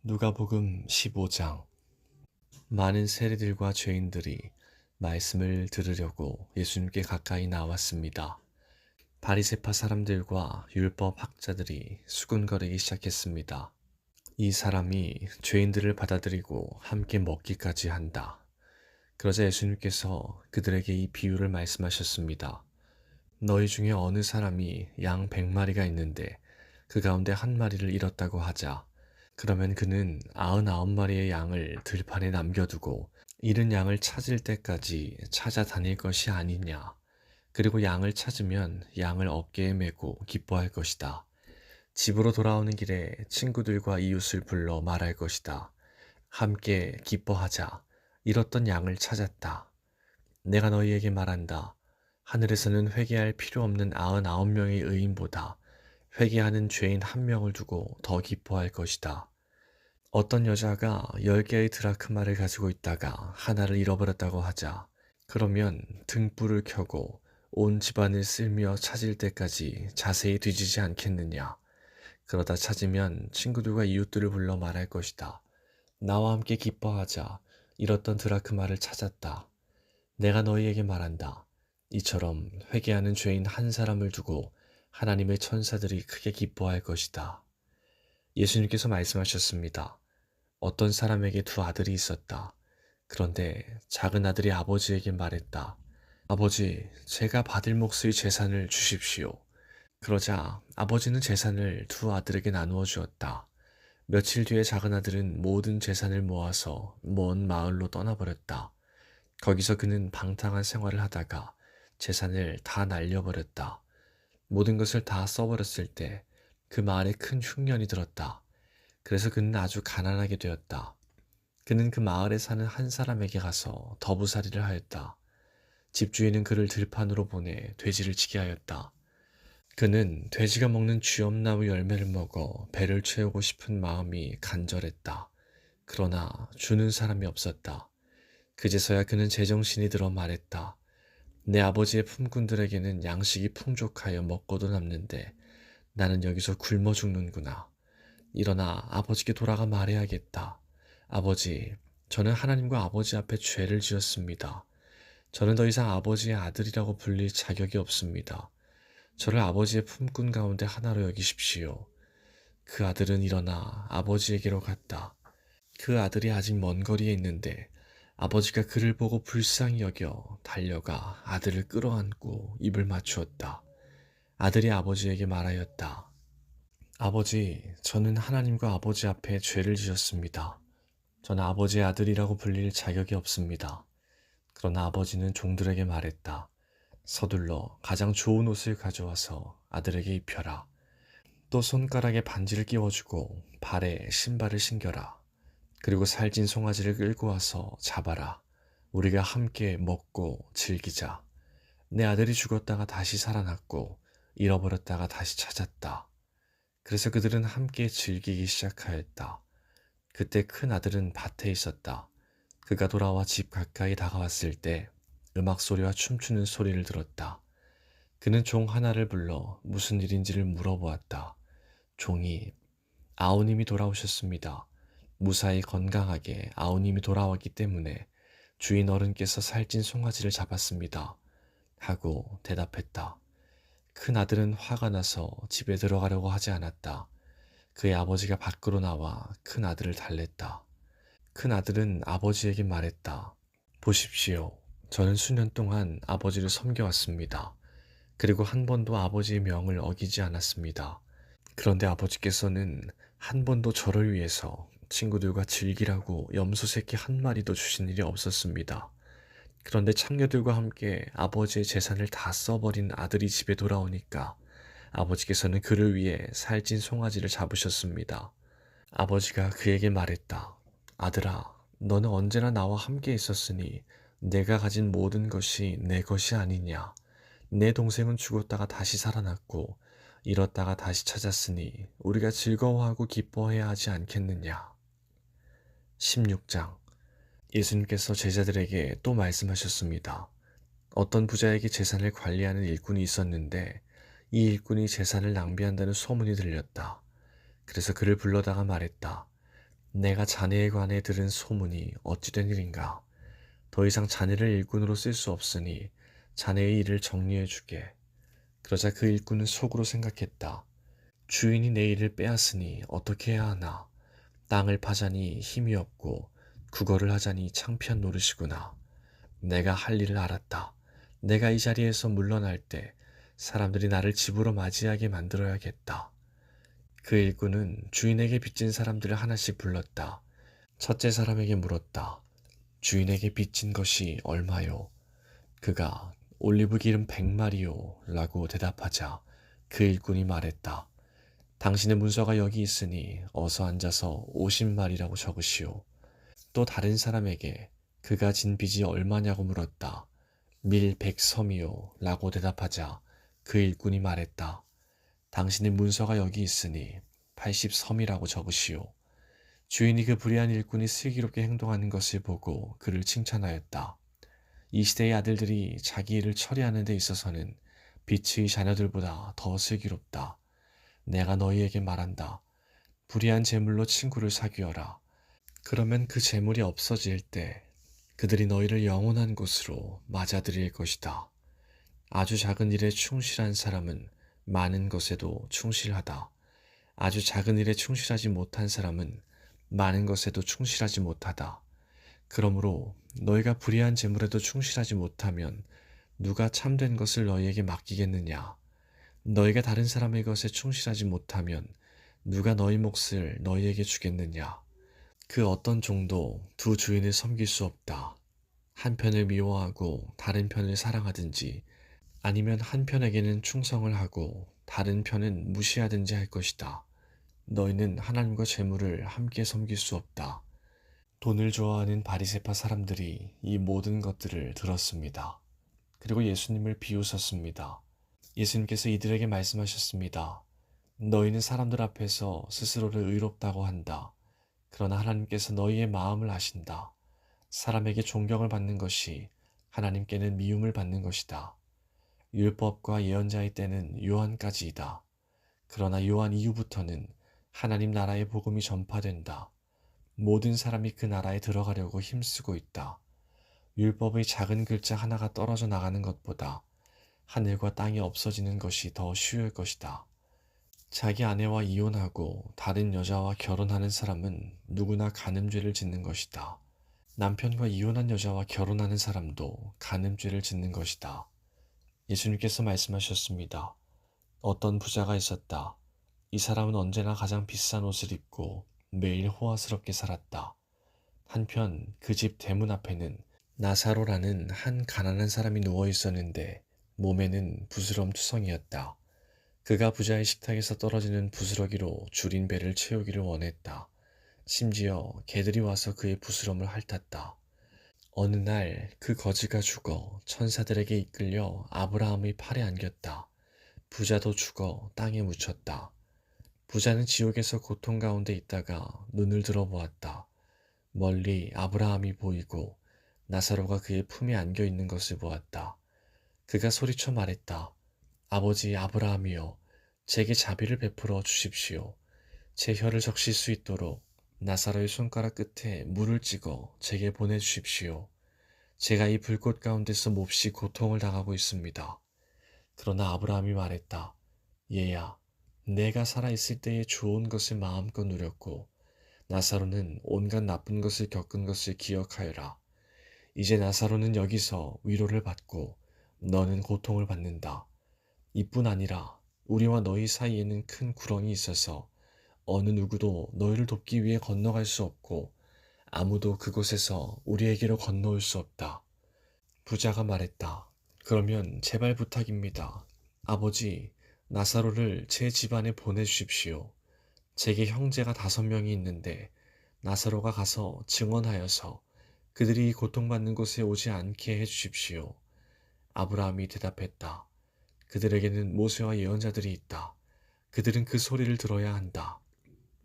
누가복음 15장. 많은 세리들과 죄인들이 말씀을 들으려고 예수님께 가까이 나왔습니다. 바리새파 사람들과 율법 학자들이 수군거리기 시작했습니다. 이 사람이 죄인들을 받아들이고 함께 먹기까지 한다. 그러자 예수님께서 그들에게 이 비유를 말씀하셨습니다. 너희 중에 어느 사람이 양 100마리가 있는데 그 가운데 한 마리를 잃었다고 하자. 그러면 그는 99마리의 양을 들판에 남겨두고 잃은 양을 찾을 때까지 찾아다닐 것이 아니냐. 그리고 양을 찾으면 양을 어깨에 메고 기뻐할 것이다. 집으로 돌아오는 길에 친구들과 이웃을 불러 말할 것이다. 함께 기뻐하자. 잃었던 양을 찾았다. 내가 너희에게 말한다. 하늘에서는 회개할 필요 없는 99명의 의인보다 회개하는 죄인 1명을 두고 더 기뻐할 것이다. 어떤 여자가 10개의 드라크마를 가지고 있다가 하나를 잃어버렸다고 하자. 그러면 등불을 켜고 온 집안을 쓸며 찾을 때까지 자세히 뒤지지 않겠느냐. 그러다 찾으면 친구들과 이웃들을 불러 말할 것이다. 나와 함께 기뻐하자. 잃었던 드라크마를 찾았다. 내가 너희에게 말한다. 이처럼 회개하는 죄인 한 사람을 두고 하나님의 천사들이 크게 기뻐할 것이다. 예수님께서 말씀하셨습니다. 어떤 사람에게 두 아들이 있었다. 그런데 작은 아들이 아버지에게 말했다. 아버지, 제가 받을 몫의 재산을 주십시오. 그러자 아버지는 재산을 두 아들에게 나누어 주었다. 며칠 뒤에 작은 아들은 모든 재산을 모아서 먼 마을로 떠나버렸다. 거기서 그는 방탕한 생활을 하다가 재산을 다 날려버렸다. 모든 것을 다 써버렸을 때 그 마을에 큰 흉년이 들었다. 그래서 그는 아주 가난하게 되었다. 그는 그 마을에 사는 한 사람에게 가서 더부살이를 하였다. 집주인은 그를 들판으로 보내 돼지를 치게 하였다. 그는 돼지가 먹는 쥐엄나무 열매를 먹어 배를 채우고 싶은 마음이 간절했다. 그러나 주는 사람이 없었다. 그제서야 그는 제정신이 들어 말했다. 내 아버지의 품꾼들에게는 양식이 풍족하여 먹고도 남는데 나는 여기서 굶어 죽는구나. 일어나 아버지께 돌아가 말해야겠다. 아버지, 저는 하나님과 아버지 앞에 죄를 지었습니다. 저는 더 이상 아버지의 아들이라고 불릴 자격이 없습니다. 저를 아버지의 품꾼 가운데 하나로 여기십시오. 그 아들은 일어나 아버지에게로 갔다. 그 아들이 아직 먼 거리에 있는데 아버지가 그를 보고 불쌍히 여겨 달려가 아들을 끌어안고 입을 맞추었다. 아들이 아버지에게 말하였다. 아버지, 저는 하나님과 아버지 앞에 죄를 지었습니다. 저는 아버지의 아들이라고 불릴 자격이 없습니다. 그러나 아버지는 종들에게 말했다. 서둘러 가장 좋은 옷을 가져와서 아들에게 입혀라. 또 손가락에 반지를 끼워주고 발에 신발을 신겨라. 그리고 살찐 송아지를 끌고 와서 잡아라. 우리가 함께 먹고 즐기자. 내 아들이 죽었다가 다시 살아났고 잃어버렸다가 다시 찾았다. 그래서 그들은 함께 즐기기 시작하였다. 그때 큰 아들은 밭에 있었다. 그가 돌아와 집 가까이 다가왔을 때 음악 소리와 춤추는 소리를 들었다. 그는 종 하나를 불러 무슨 일인지를 물어보았다. 종이 아우님이 돌아오셨습니다. 무사히 건강하게 아우님이 돌아왔기 때문에 주인 어른께서 살찐 송아지를 잡았습니다. 하고 대답했다. 큰 아들은 화가 나서 집에 들어가려고 하지 않았다. 그의 아버지가 밖으로 나와 큰 아들을 달랬다. 큰 아들은 아버지에게 말했다. 보십시오. 저는 수년 동안 아버지를 섬겨왔습니다. 그리고 한 번도 아버지의 명을 어기지 않았습니다. 그런데 아버지께서는 한 번도 저를 위해서 친구들과 즐기라고 염소 새끼 한 마리도 주신 일이 없었습니다. 그런데 창녀들과 함께 아버지의 재산을 다 써버린 아들이 집에 돌아오니까 아버지께서는 그를 위해 살찐 송아지를 잡으셨습니다. 아버지가 그에게 말했다. 아들아, 너는 언제나 나와 함께 있었으니 내가 가진 모든 것이 내 것이 아니냐. 내 동생은 죽었다가 다시 살아났고 잃었다가 다시 찾았으니 우리가 즐거워하고 기뻐해야 하지 않겠느냐. 16장. 예수님께서 제자들에게 또 말씀하셨습니다. 어떤 부자에게 재산을 관리하는 일꾼이 있었는데 이 일꾼이 재산을 낭비한다는 소문이 들렸다. 그래서 그를 불러다가 말했다. 내가 자네에 관해 들은 소문이 어찌된 일인가? 더 이상 자네를 일꾼으로 쓸 수 없으니 자네의 일을 정리해 주게. 그러자 그 일꾼은 속으로 생각했다. 주인이 내 일을 빼앗으니 어떻게 해야 하나? 땅을 파자니 힘이 없고 국어를 하자니 창피한 노릇이구나. 내가 할 일을 알았다. 내가 이 자리에서 물러날 때 사람들이 나를 집으로 맞이하게 만들어야겠다. 그 일꾼은 주인에게 빚진 사람들을 하나씩 불렀다. 첫째 사람에게 물었다. 주인에게 빚진 것이 얼마요? 그가 올리브 기름 100마리요 라고 대답하자 그 일꾼이 말했다. 당신의 문서가 여기 있으니 어서 앉아서 50마리라고 적으시오. 또 다른 사람에게 그가 진 빚이 얼마냐고 물었다. 밀 100섬이요 라고 대답하자 그 일꾼이 말했다. 당신의 문서가 여기 있으니 80섬이라고 적으시오. 주인이 그 불의한 일꾼이 슬기롭게 행동하는 것을 보고 그를 칭찬하였다. 이 시대의 아들들이 자기 일을 처리하는 데 있어서는 빛의 자녀들보다 더 슬기롭다. 내가 너희에게 말한다. 불의한 재물로 친구를 사귀어라. 그러면 그 재물이 없어질 때 그들이 너희를 영원한 곳으로 맞아들일 것이다. 아주 작은 일에 충실한 사람은 많은 것에도 충실하다. 아주 작은 일에 충실하지 못한 사람은 많은 것에도 충실하지 못하다. 그러므로 너희가 불의한 재물에도 충실하지 못하면 누가 참된 것을 너희에게 맡기겠느냐? 너희가 다른 사람의 것에 충실하지 못하면 누가 너희 몫을 너희에게 주겠느냐? 그 어떤 종도 두 주인을 섬길 수 없다. 한 편을 미워하고 다른 편을 사랑하든지 아니면 한 편에게는 충성을 하고 다른 편은 무시하든지 할 것이다. 너희는 하나님과 재물을 함께 섬길 수 없다. 돈을 좋아하는 바리새파 사람들이 이 모든 것들을 들었습니다. 그리고 예수님을 비웃었습니다. 예수님께서 이들에게 말씀하셨습니다. 너희는 사람들 앞에서 스스로를 의롭다고 한다. 그러나 하나님께서 너희의 마음을 아신다. 사람에게 존경을 받는 것이 하나님께는 미움을 받는 것이다. 율법과 예언자의 때는 요한까지이다. 그러나 요한 이후부터는 하나님 나라의 복음이 전파된다. 모든 사람이 그 나라에 들어가려고 힘쓰고 있다. 율법의 작은 글자 하나가 떨어져 나가는 것보다 하늘과 땅이 없어지는 것이 더 쉬울 것이다. 자기 아내와 이혼하고 다른 여자와 결혼하는 사람은 누구나 간음죄를 짓는 것이다. 남편과 이혼한 여자와 결혼하는 사람도 간음죄를 짓는 것이다. 예수님께서 말씀하셨습니다. 어떤 부자가 있었다. 이 사람은 언제나 가장 비싼 옷을 입고 매일 호화스럽게 살았다. 한편 그 집 대문 앞에는 나사로라는 한 가난한 사람이 누워 있었는데 몸에는 부스럼투성이었다. 그가 부자의 식탁에서 떨어지는 부스러기로 줄인 배를 채우기를 원했다. 심지어 개들이 와서 그의 부스럼을 핥았다. 어느 날 그 거지가 죽어 천사들에게 이끌려 아브라함의 팔에 안겼다. 부자도 죽어 땅에 묻혔다. 부자는 지옥에서 고통 가운데 있다가 눈을 들어보았다. 멀리 아브라함이 보이고 나사로가 그의 품에 안겨 있는 것을 보았다. 그가 소리쳐 말했다. 아버지 아브라함이여, 제게 자비를 베풀어 주십시오. 제 혀를 적실 수 있도록 나사로의 손가락 끝에 물을 찍어 제게 보내주십시오. 제가 이 불꽃 가운데서 몹시 고통을 당하고 있습니다. 그러나 아브라함이 말했다. 얘야, 내가 살아있을 때의 좋은 것을 마음껏 누렸고 나사로는 온갖 나쁜 것을 겪은 것을 기억하여라. 이제 나사로는 여기서 위로를 받고 너는 고통을 받는다. 이뿐 아니라 우리와 너희 사이에는 큰 구렁이 있어서 어느 누구도 너희를 돕기 위해 건너갈 수 없고 아무도 그곳에서 우리에게로 건너올 수 없다. 부자가 말했다. 그러면 제발 부탁입니다. 아버지, 나사로를 제 집안에 보내주십시오. 제게 형제가 5명이 있는데 나사로가 가서 증언하여서 그들이 고통받는 곳에 오지 않게 해주십시오. 아브라함이 대답했다. 그들에게는 모세와 예언자들이 있다. 그들은 그 소리를 들어야 한다.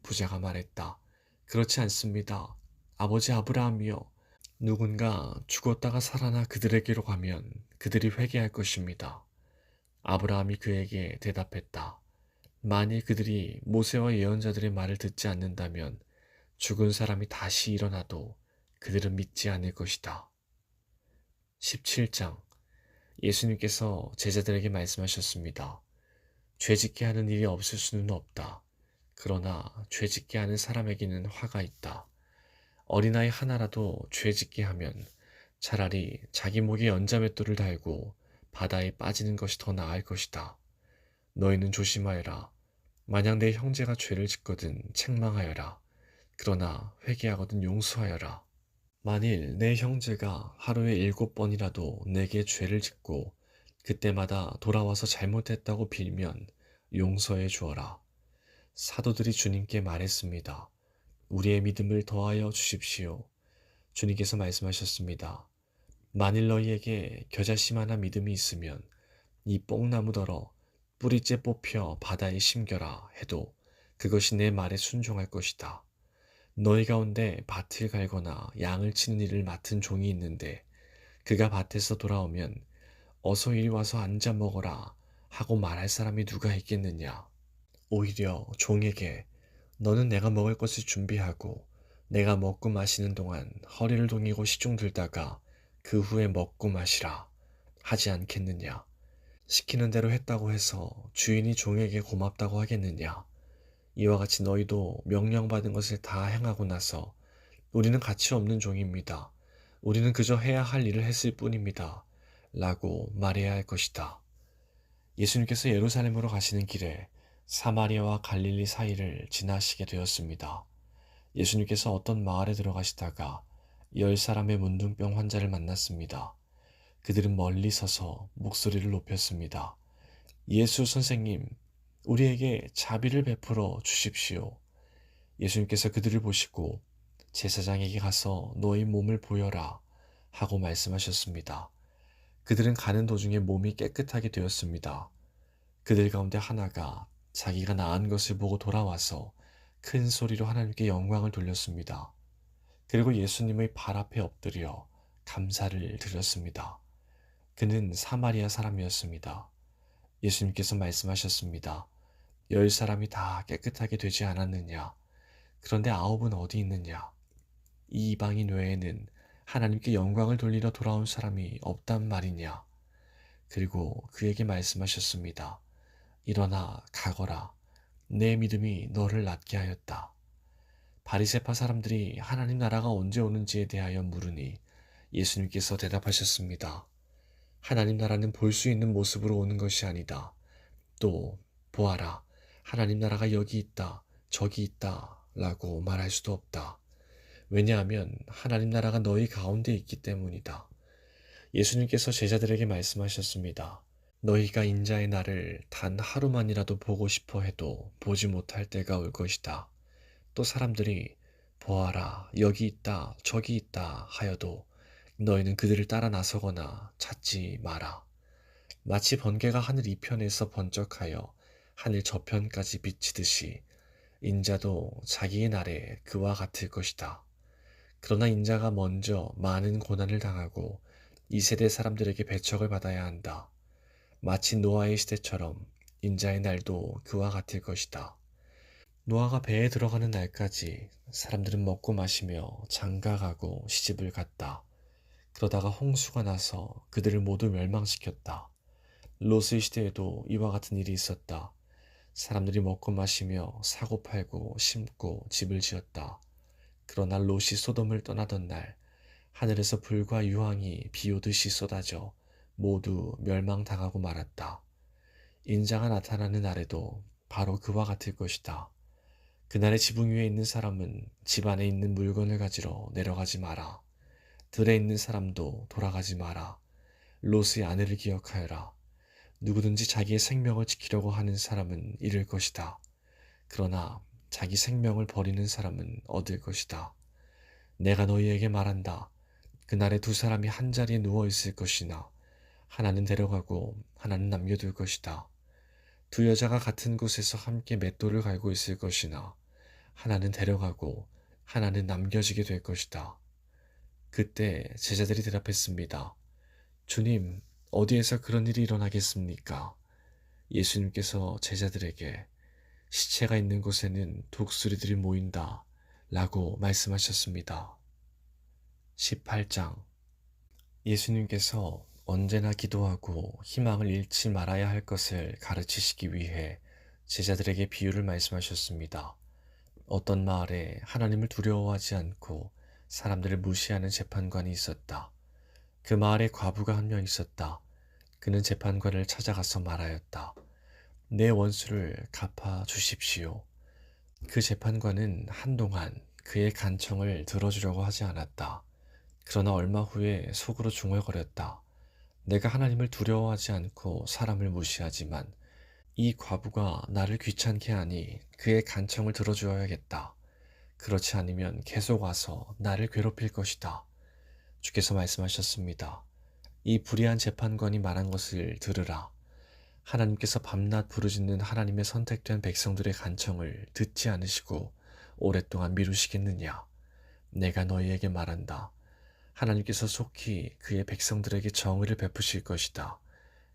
부자가 말했다. 그렇지 않습니다. 아버지 아브라함이여, 누군가 죽었다가 살아나 그들에게로 가면 그들이 회개할 것입니다. 아브라함이 그에게 대답했다. 만일 그들이 모세와 예언자들의 말을 듣지 않는다면 죽은 사람이 다시 일어나도 그들은 믿지 않을 것이다. 17장. 예수님께서 제자들에게 말씀하셨습니다. 죄짓게 하는 일이 없을 수는 없다. 그러나 죄짓게 하는 사람에게는 화가 있다. 어린아이 하나라도 죄짓게 하면 차라리 자기 목에 연자맷돌을 달고 바다에 빠지는 것이 더 나을 것이다. 너희는 조심하여라. 만약 내 형제가 죄를 짓거든 책망하여라. 그러나 회개하거든 용서하여라. 만일 내 형제가 하루에 7번이라도 내게 죄를 짓고 그때마다 돌아와서 잘못했다고 빌면 용서해 주어라. 사도들이 주님께 말했습니다. 우리의 믿음을 더하여 주십시오. 주님께서 말씀하셨습니다. 만일 너희에게 겨자씨 하나 믿음이 있으면 이 뽕나무더러 뿌리째 뽑혀 바다에 심겨라 해도 그것이 내 말에 순종할 것이다. 너희 가운데 밭을 갈거나 양을 치는 일을 맡은 종이 있는데 그가 밭에서 돌아오면 어서 이리 와서 앉아 먹어라 하고 말할 사람이 누가 있겠느냐. 오히려 종에게 너는 내가 먹을 것을 준비하고 내가 먹고 마시는 동안 허리를 동이고 시중 들다가 그 후에 먹고 마시라 하지 않겠느냐. 시키는 대로 했다고 해서 주인이 종에게 고맙다고 하겠느냐. 이와 같이 너희도 명령받은 것을 다 행하고 나서 우리는 가치 없는 종입니다. 우리는 그저 해야 할 일을 했을 뿐입니다. 라고 말해야 할 것이다. 예수님께서 예루살렘으로 가시는 길에 사마리아와 갈릴리 사이를 지나시게 되었습니다. 예수님께서 어떤 마을에 들어가시다가 10사람의 문둥병 환자를 만났습니다. 그들은 멀리 서서 목소리를 높였습니다. 예수 선생님, 우리에게 자비를 베풀어 주십시오. 예수님께서 그들을 보시고 제사장에게 가서 너희 몸을 보여라 하고 말씀하셨습니다. 그들은 가는 도중에 몸이 깨끗하게 되었습니다. 그들 가운데 하나가 자기가 나은 것을 보고 돌아와서 큰 소리로 하나님께 영광을 돌렸습니다. 그리고 예수님의 발 앞에 엎드려 감사를 드렸습니다. 그는 사마리아 사람이었습니다. 예수님께서 말씀하셨습니다. 10사람이 다 깨끗하게 되지 않았느냐? 그런데 9은 어디 있느냐? 이 이방인 외에는 하나님께 영광을 돌리러 돌아온 사람이 없단 말이냐? 그리고 그에게 말씀하셨습니다. 일어나 가거라. 내 믿음이 너를 낫게 하였다. 바리새파 사람들이 하나님 나라가 언제 오는지에 대하여 물으니 예수님께서 대답하셨습니다. 하나님 나라는 볼 수 있는 모습으로 오는 것이 아니다. 또 보아라. 하나님 나라가 여기 있다. 저기 있다. 라고 말할 수도 없다. 왜냐하면 하나님 나라가 너희 가운데 있기 때문이다. 예수님께서 제자들에게 말씀하셨습니다. 너희가 인자의 날을 단 하루만이라도 보고 싶어 해도 보지 못할 때가 올 것이다. 또 사람들이 보아라 여기 있다 저기 있다 하여도 너희는 그들을 따라 나서거나 찾지 마라. 마치 번개가 하늘 이편에서 번쩍하여 하늘 저편까지 비치듯이 인자도 자기의 날에 그와 같을 것이다. 그러나 인자가 먼저 많은 고난을 당하고 이 세대 사람들에게 배척을 받아야 한다. 마치 노아의 시대처럼 인자의 날도 그와 같을 것이다. 노아가 배에 들어가는 날까지 사람들은 먹고 마시며 장가가고 시집을 갔다. 그러다가 홍수가 나서 그들을 모두 멸망시켰다. 롯의 시대에도 이와 같은 일이 있었다. 사람들이 먹고 마시며 사고 팔고 심고 집을 지었다. 그러나 롯이 소돔을 떠나던 날 하늘에서 불과 유황이 비 오듯이 쏟아져 모두 멸망당하고 말았다. 인자가 나타나는 날에도 바로 그와 같을 것이다. 그날의 지붕 위에 있는 사람은 집 안에 있는 물건을 가지러 내려가지 마라. 들에 있는 사람도 돌아가지 마라. 롯의 아내를 기억하여라. 누구든지 자기의 생명을 지키려고 하는 사람은 잃을 것이다. 그러나 자기 생명을 버리는 사람은 얻을 것이다. 내가 너희에게 말한다. 그날에 두 사람이 한 자리에 누워 있을 것이나 하나는 데려가고 하나는 남겨둘 것이다. 두 여자가 같은 곳에서 함께 맷돌을 갈고 있을 것이나 하나는 데려가고 하나는 남겨지게 될 것이다. 그때 제자들이 대답했습니다. 주님, 어디에서 그런 일이 일어나겠습니까? 예수님께서 제자들에게 시체가 있는 곳에는 독수리들이 모인다. 라고 말씀하셨습니다. 18장. 예수님께서 언제나 기도하고 희망을 잃지 말아야 할 것을 가르치시기 위해 제자들에게 비유를 말씀하셨습니다. 어떤 마을에 하나님을 두려워하지 않고 사람들을 무시하는 재판관이 있었다. 그 마을에 과부가 한 명 있었다. 그는 재판관을 찾아가서 말하였다. 내 원수를 갚아 주십시오. 그 재판관은 한동안 그의 간청을 들어주려고 하지 않았다. 그러나 얼마 후에 속으로 중얼거렸다. 내가 하나님을 두려워하지 않고 사람을 무시하지만 이 과부가 나를 귀찮게 하니 그의 간청을 들어주어야겠다. 그렇지 않으면 계속 와서 나를 괴롭힐 것이다. 주께서 말씀하셨습니다. 이 불의한 재판관이 말한 것을 들으라. 하나님께서 밤낮 부르짖는 하나님의 선택된 백성들의 간청을 듣지 않으시고 오랫동안 미루시겠느냐? 내가 너희에게 말한다. 하나님께서 속히 그의 백성들에게 정의를 베푸실 것이다.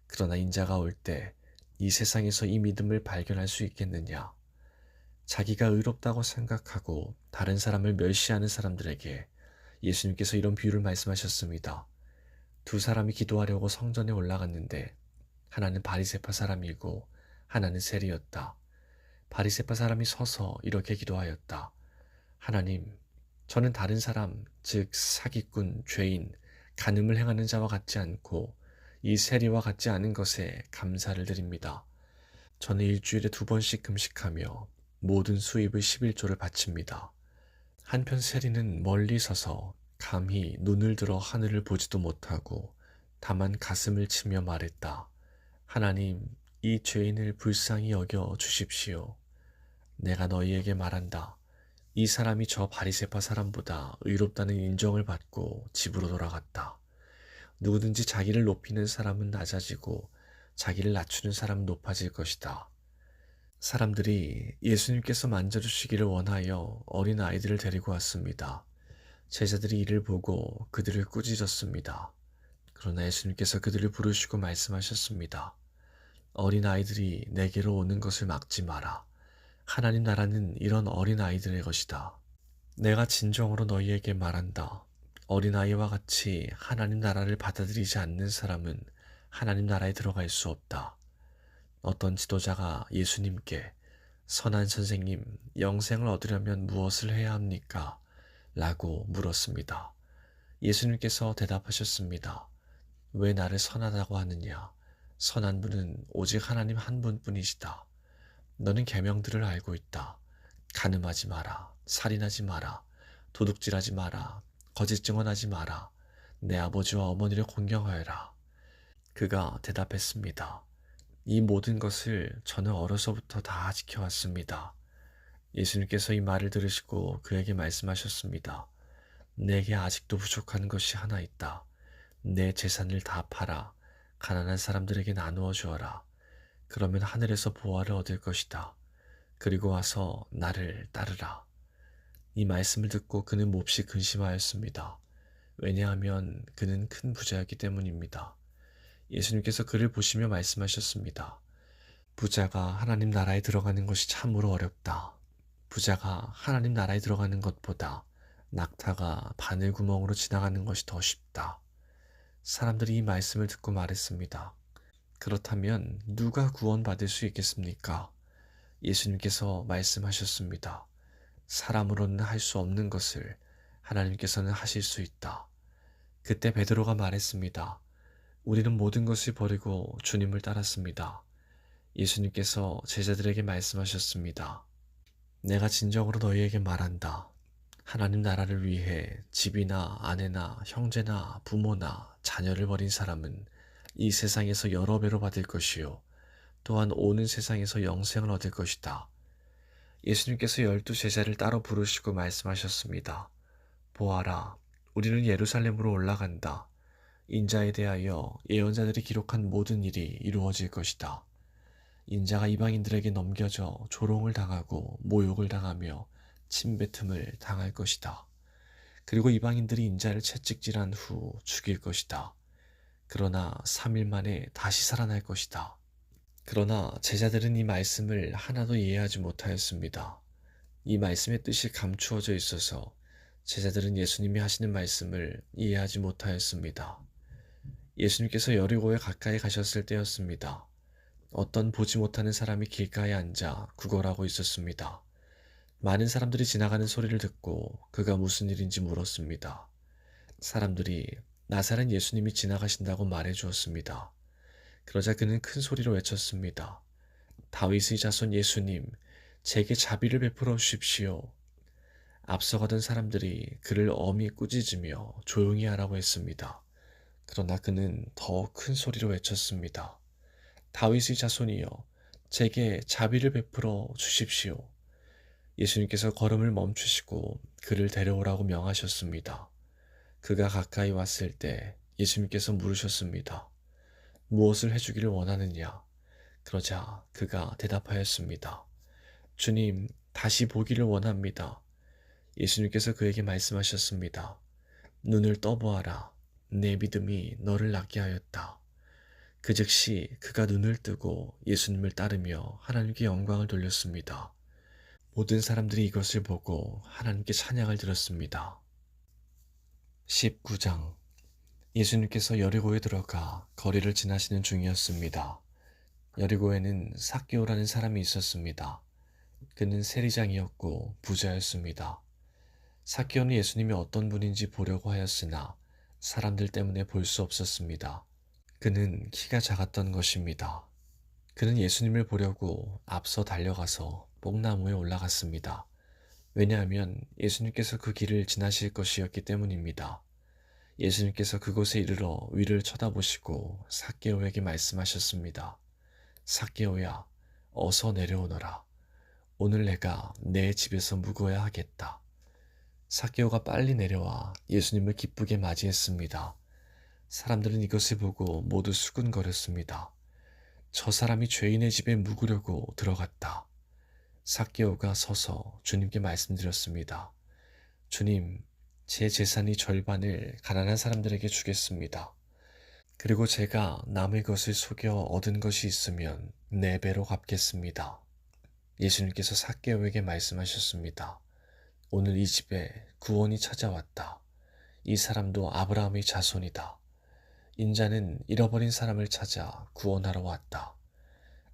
그러나 인자가 올 때 이 세상에서 이 믿음을 발견할 수 있겠느냐? 자기가 의롭다고 생각하고 다른 사람을 멸시하는 사람들에게 예수님께서 이런 비유를 말씀하셨습니다. 두 사람이 기도하려고 성전에 올라갔는데 하나는 바리새파 사람이고 하나는 세리였다. 바리새파 사람이 서서 이렇게 기도하였다. 하나님, 저는 다른 사람, 즉 사기꾼, 죄인, 간음을 행하는 자와 같지 않고 이 세리와 같지 않은 것에 감사를 드립니다. 저는 일주일에 2번씩 금식하며 모든 수입의 11조를 바칩니다. 한편 세리는 멀리 서서 감히 눈을 들어 하늘을 보지도 못하고 다만 가슴을 치며 말했다. 하나님, 이 죄인을 불쌍히 여겨 주십시오. 내가 너희에게 말한다. 이 사람이 저 바리새파 사람보다 의롭다는 인정을 받고 집으로 돌아갔다. 누구든지 자기를 높이는 사람은 낮아지고 자기를 낮추는 사람은 높아질 것이다. 사람들이 예수님께서 만져주시기를 원하여 어린 아이들을 데리고 왔습니다. 제자들이 이를 보고 그들을 꾸짖었습니다. 그러나 예수님께서 그들을 부르시고 말씀하셨습니다. 어린 아이들이 내게로 오는 것을 막지 마라. 하나님 나라는 이런 어린 아이들의 것이다. 내가 진정으로 너희에게 말한다. 어린아이와 같이 하나님 나라를 받아들이지 않는 사람은 하나님 나라에 들어갈 수 없다. 어떤 지도자가 예수님께 선한 선생님, 영생을 얻으려면 무엇을 해야 합니까? 라고 물었습니다. 예수님께서 대답하셨습니다. 왜 나를 선하다고 하느냐? 선한 분은 오직 하나님 한 분뿐이시다. 너는 계명들을 알고 있다. 간음하지 마라. 살인하지 마라. 도둑질하지 마라. 거짓 증언하지 마라. 내 아버지와 어머니를 공경하여라. 그가 대답했습니다. 이 모든 것을 저는 어려서부터 다 지켜왔습니다. 예수님께서 이 말을 들으시고 그에게 말씀하셨습니다. 내게 아직도 부족한 것이 하나 있다. 내 재산을 다 팔아 가난한 사람들에게 나누어 주어라. 그러면 하늘에서 보화를 얻을 것이다. 그리고 와서 나를 따르라. 이 말씀을 듣고 그는 몹시 근심하였습니다. 왜냐하면 그는 큰 부자였기 때문입니다. 예수님께서 그를 보시며 말씀하셨습니다. 부자가 하나님 나라에 들어가는 것이 참으로 어렵다. 부자가 하나님 나라에 들어가는 것보다 낙타가 바늘구멍으로 지나가는 것이 더 쉽다. 사람들이 이 말씀을 듣고 말했습니다. 그렇다면 누가 구원받을 수 있겠습니까? 예수님께서 말씀하셨습니다. 사람으로는 할 수 없는 것을 하나님께서는 하실 수 있다. 그때 베드로가 말했습니다. 우리는 모든 것을 버리고 주님을 따랐습니다. 예수님께서 제자들에게 말씀하셨습니다. 내가 진정으로 너희에게 말한다. 하나님 나라를 위해 집이나 아내나 형제나 부모나 자녀를 버린 사람은 이 세상에서 여러 배로 받을 것이요. 또한 오는 세상에서 영생을 얻을 것이다. 예수님께서 12제자를 따로 부르시고 말씀하셨습니다. 보아라, 우리는 예루살렘으로 올라간다. 인자에 대하여 예언자들이 기록한 모든 일이 이루어질 것이다. 인자가 이방인들에게 넘겨져 조롱을 당하고 모욕을 당하며 침뱉음을 당할 것이다. 그리고 이방인들이 인자를 채찍질한 후 죽일 것이다. 그러나 3일 만에 다시 살아날 것이다. 그러나 제자들은 이 말씀을 하나도 이해하지 못하였습니다. 이 말씀의 뜻이 감추어져 있어서 제자들은 예수님이 하시는 말씀을 이해하지 못하였습니다. 예수님께서 여리고에 가까이 가셨을 때였습니다. 어떤 보지 못하는 사람이 길가에 앉아 구걸하고 있었습니다. 많은 사람들이 지나가는 소리를 듣고 그가 무슨 일인지 물었습니다. 사람들이 나사렛 예수님이 지나가신다고 말해 주었습니다. 그러자 그는 큰 소리로 외쳤습니다. 다윗의 자손 예수님, 제게 자비를 베풀어 주십시오. 앞서가던 사람들이 그를 엄히 꾸짖으며 조용히 하라고 했습니다. 그러나 그는 더 큰 소리로 외쳤습니다. 다윗의 자손이여, 제게 자비를 베풀어 주십시오. 예수님께서 걸음을 멈추시고 그를 데려오라고 명하셨습니다. 그가 가까이 왔을 때 예수님께서 물으셨습니다. 무엇을 해주기를 원하느냐? 그러자 그가 대답하였습니다. 주님, 다시 보기를 원합니다. 예수님께서 그에게 말씀하셨습니다. 눈을 떠보아라. 내 믿음이 너를 낫게 하였다. 그 즉시 그가 눈을 뜨고 예수님을 따르며 하나님께 영광을 돌렸습니다. 모든 사람들이 이것을 보고 하나님께 찬양을 드렸습니다. 19장. 예수님께서 여리고에 들어가 거리를 지나시는 중이었습니다. 여리고에는 삭개오라는 사람이 있었습니다. 그는 세리장이었고 부자였습니다. 삭개오는 예수님이 어떤 분인지 보려고 하였으나 사람들 때문에 볼 수 없었습니다. 그는 키가 작았던 것입니다. 그는 예수님을 보려고 앞서 달려가서 뽕나무에 올라갔습니다. 왜냐하면 예수님께서 그 길을 지나실 것이었기 때문입니다. 예수님께서 그곳에 이르러 위를 쳐다보시고 삭개오에게 말씀하셨습니다. 삭개오야, 어서 내려오너라. 오늘 내가 내 집에서 묵어야 하겠다. 삭개오가 빨리 내려와 예수님을 기쁘게 맞이했습니다. 사람들은 이것을 보고 모두 수군거렸습니다. 저 사람이 죄인의 집에 묵으려고 들어갔다. 삭개오가 서서 주님께 말씀드렸습니다. 주님, 제 재산의 절반을 가난한 사람들에게 주겠습니다. 그리고 제가 남의 것을 속여 얻은 것이 있으면 4배로 갚겠습니다. 예수님께서 삭개오에게 말씀하셨습니다. 오늘 이 집에 구원이 찾아왔다. 이 사람도 아브라함의 자손이다. 인자는 잃어버린 사람을 찾아 구원하러 왔다.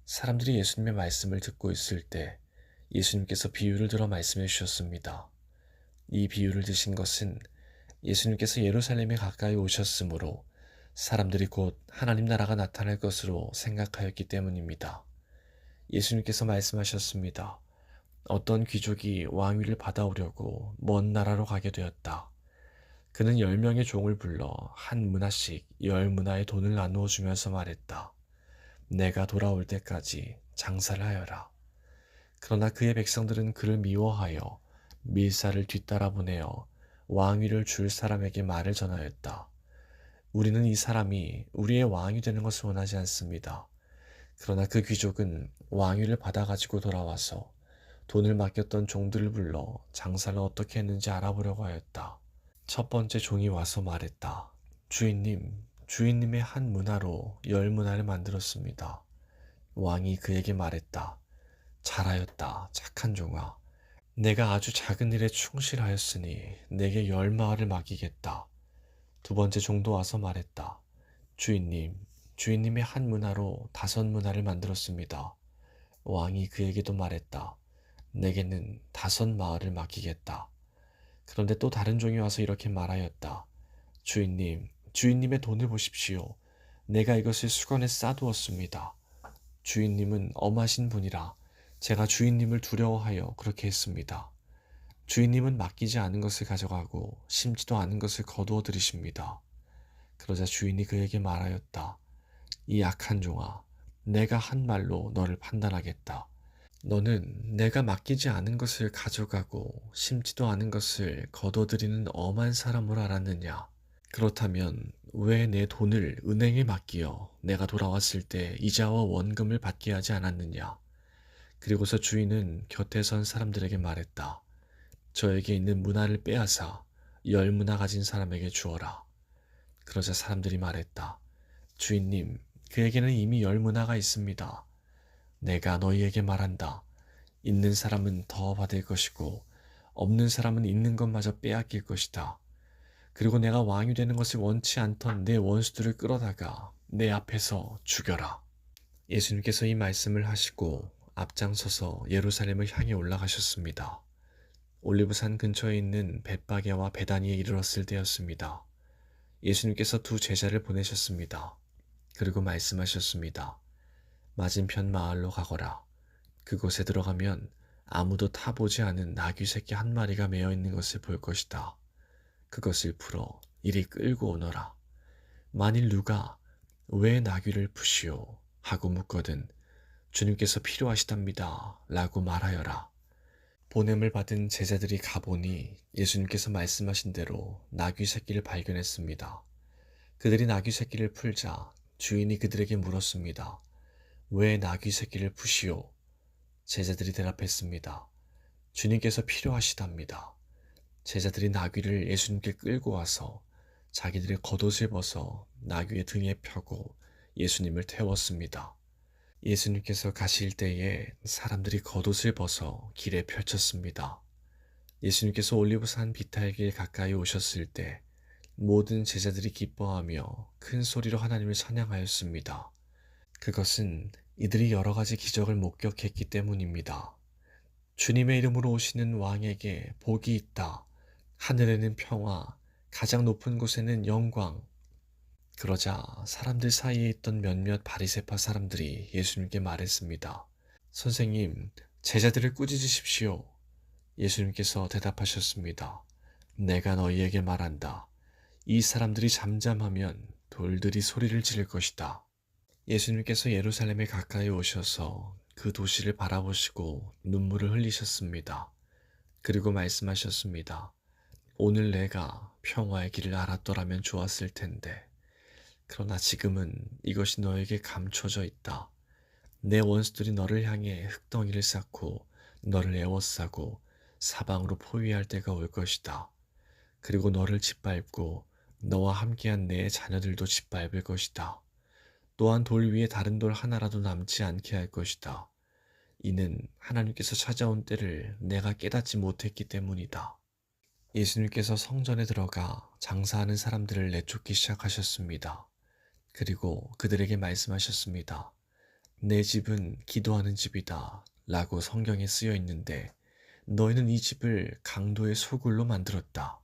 사람들이 예수님의 말씀을 듣고 있을 때 예수님께서 비유를 들어 말씀해 주셨습니다. 이 비유를 드신 것은 예수님께서 예루살렘에 가까이 오셨으므로 사람들이 곧 하나님 나라가 나타날 것으로 생각하였기 때문입니다. 예수님께서 말씀하셨습니다. 어떤 귀족이 왕위를 받아오려고 먼 나라로 가게 되었다. 그는 10명의 종을 불러 한 문화씩 10문화의 돈을 나누어 주면서 말했다. 내가 돌아올 때까지 장사를 하여라. 그러나 그의 백성들은 그를 미워하여 밀사를 뒤따라 보내어 왕위를 줄 사람에게 말을 전하였다. 우리는 이 사람이 우리의 왕이 되는 것을 원하지 않습니다. 그러나 그 귀족은 왕위를 받아가지고 돌아와서 돈을 맡겼던 종들을 불러 장사를 어떻게 했는지 알아보려고 하였다. 첫 번째 종이 와서 말했다. 주인님, 주인님의 한 문화로 10문화를 만들었습니다. 왕이 그에게 말했다. 잘하였다, 착한 종아. 내가 아주 작은 일에 충실하였으니 내게 10마을을 맡기겠다. 두 번째 종도 와서 말했다. 주인님, 주인님의 한 문화로 5문화를 만들었습니다. 왕이 그에게도 말했다. 내게는 5마을을 맡기겠다. 그런데 또 다른 종이 와서 이렇게 말하였다. 주인님, 주인님의 돈을 보십시오. 내가 이것을 수건에 싸두었습니다. 주인님은 엄하신 분이라 제가 주인님을 두려워하여 그렇게 했습니다. 주인님은 맡기지 않은 것을 가져가고 심지도 않은 것을 거두어 들이십니다. 그러자 주인이 그에게 말하였다. 이 악한 종아, 내가 한 말로 너를 판단하겠다. 너는 내가 맡기지 않은 것을 가져가고 심지도 않은 것을 거둬들이는 엄한 사람으로 알았느냐? 그렇다면 왜 내 돈을 은행에 맡기어 내가 돌아왔을 때 이자와 원금을 받게 하지 않았느냐? 그리고서 주인은 곁에 선 사람들에게 말했다. 저에게 있는 문화를 빼앗아 10문화 가진 사람에게 주어라. 그러자 사람들이 말했다. 주인님, 그에게는 이미 10문화가 있습니다. 내가 너희에게 말한다. 있는 사람은 더 받을 것이고 없는 사람은 있는 것마저 빼앗길 것이다. 그리고 내가 왕이 되는 것을 원치 않던 내 원수들을 끌어다가 내 앞에서 죽여라. 예수님께서 이 말씀을 하시고 앞장서서 예루살렘을 향해 올라가셨습니다. 올리브산 근처에 있는 벳바게와 베다니에 이르렀을 때였습니다. 예수님께서 두 제자를 보내셨습니다. 그리고 말씀하셨습니다. 맞은편 마을로 가거라. 그곳에 들어가면 아무도 타보지 않은 나귀 새끼 한 마리가 매어 있는 것을 볼 것이다. 그것을 풀어 이리 끌고 오너라. 만일 누가 왜 나귀를 푸시오? 하고 묻거든 주님께서 필요하시답니다. 라고 말하여라. 보냄을 받은 제자들이 가보니 예수님께서 말씀하신 대로 나귀 새끼를 발견했습니다. 그들이 나귀 새끼를 풀자 주인이 그들에게 물었습니다. 왜 나귀 새끼를 푸시오? 제자들이 대답했습니다. 주님께서 필요하시답니다. 제자들이 나귀를 예수님께 끌고 와서 자기들의 겉옷을 벗어 나귀의 등에 펴고 예수님을 태웠습니다. 예수님께서 가실 때에 사람들이 겉옷을 벗어 길에 펼쳤습니다. 예수님께서 올리브산 비탈길 가까이 오셨을 때 모든 제자들이 기뻐하며 큰 소리로 하나님을 찬양하였습니다. 그것은 이들이 여러 가지 기적을 목격했기 때문입니다. 주님의 이름으로 오시는 왕에게 복이 있다. 하늘에는 평화, 가장 높은 곳에는 영광. 그러자 사람들 사이에 있던 몇몇 바리새파 사람들이 예수님께 말했습니다. 선생님, 제자들을 꾸짖으십시오. 예수님께서 대답하셨습니다. 내가 너희에게 말한다. 이 사람들이 잠잠하면 돌들이 소리를 지를 것이다. 예수님께서 예루살렘에 가까이 오셔서 그 도시를 바라보시고 눈물을 흘리셨습니다. 그리고 말씀하셨습니다. 오늘 내가 평화의 길을 알았더라면 좋았을 텐데. 그러나 지금은 이것이 너에게 감춰져 있다. 내 원수들이 너를 향해 흙덩이를 쌓고 너를 에워싸고 사방으로 포위할 때가 올 것이다. 그리고 너를 짓밟고 너와 함께한 내 자녀들도 짓밟을 것이다. 또한 돌 위에 다른 돌 하나라도 남지 않게 할 것이다. 이는 하나님께서 찾아온 때를 내가 깨닫지 못했기 때문이다. 예수님께서 성전에 들어가 장사하는 사람들을 내쫓기 시작하셨습니다. 그리고 그들에게 말씀하셨습니다. 내 집은 기도하는 집이다 라고 성경에 쓰여 있는데 너희는 이 집을 강도의 소굴로 만들었다.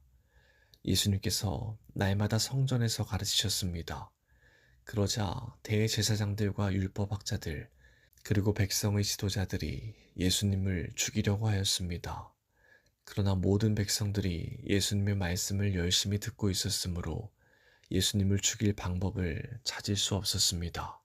예수님께서 날마다 성전에서 가르치셨습니다. 그러자 대제사장들과 율법학자들 그리고 백성의 지도자들이 예수님을 죽이려고 하였습니다. 그러나 모든 백성들이 예수님의 말씀을 열심히 듣고 있었으므로 예수님을 죽일 방법을 찾을 수 없었습니다.